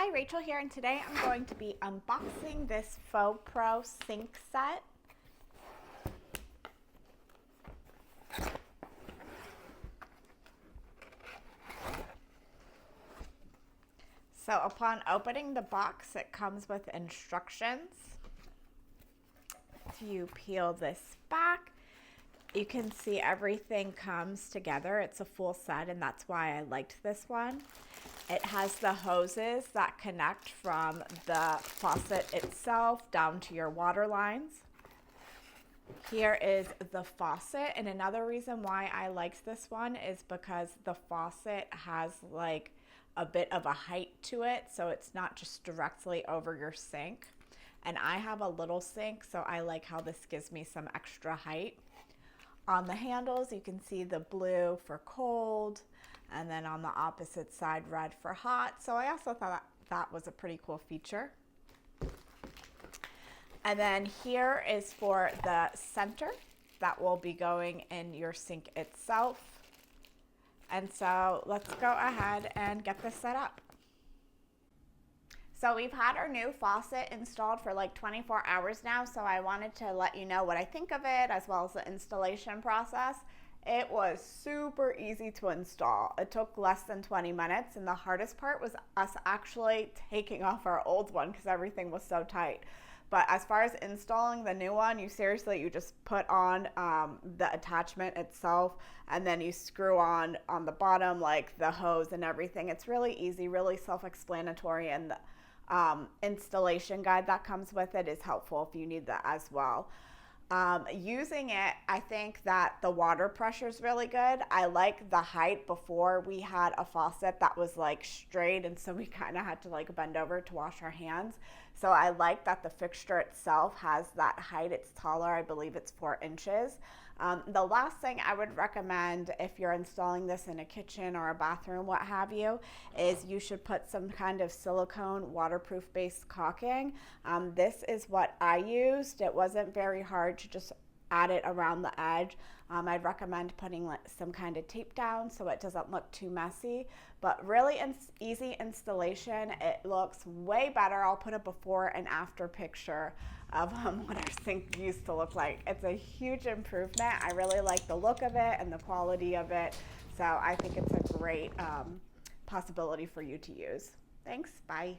Hi, Rachel here, and today I'm going to be unboxing this FROPO sink set. So upon opening the box, it comes with instructions. If you peel this back, you can see everything comes together. It's a full set, and that's why I liked this one. It has the hoses that connect from the faucet itself down to your water lines. Here is the faucet, and another reason why I liked this one is because the faucet has like a bit of a height to it, so it's not just directly over your sink. And I have a little sink, so I like how this gives me some extra height. On the handles, you can see the blue for cold, and then on the opposite side, red for hot. So I also thought that was a pretty cool feature. And then here is for the center that will be going in your sink itself. And so let's go ahead and get this set up. So we've had our new faucet installed for like 24 hours now, so I wanted to let you know what I think of it as well as the installation process. It was super easy to install. It took less than 20 minutes, and the hardest part was us actually taking off our old one because everything was so tight. But as far as installing the new one, you just put on the attachment itself, and then you screw on the bottom like the hose and everything. It's really easy, really self-explanatory, and the installation guide that comes with it is helpful if you need that as well. Using it, I think that the water pressure is really good. I like the height. Before we had a faucet that was like straight, and so we kind of had to like bend over to wash our hands. So I like that the fixture itself has that height. It's taller. I believe it's 4 inches. The last thing I would recommend if you're installing this in a kitchen or a bathroom, what have you, is you should put some kind of silicone waterproof based caulking. This is what I used. It wasn't very hard to just add it around the edge. I'd recommend putting some kind of tape down so it doesn't look too messy, but really easy installation. It looks way better. I'll put a before and after picture of what our sink used to look like. It's a huge improvement. I really like the look of it and the quality of it, so I think it's a great possibility for you to use. Thanks, bye.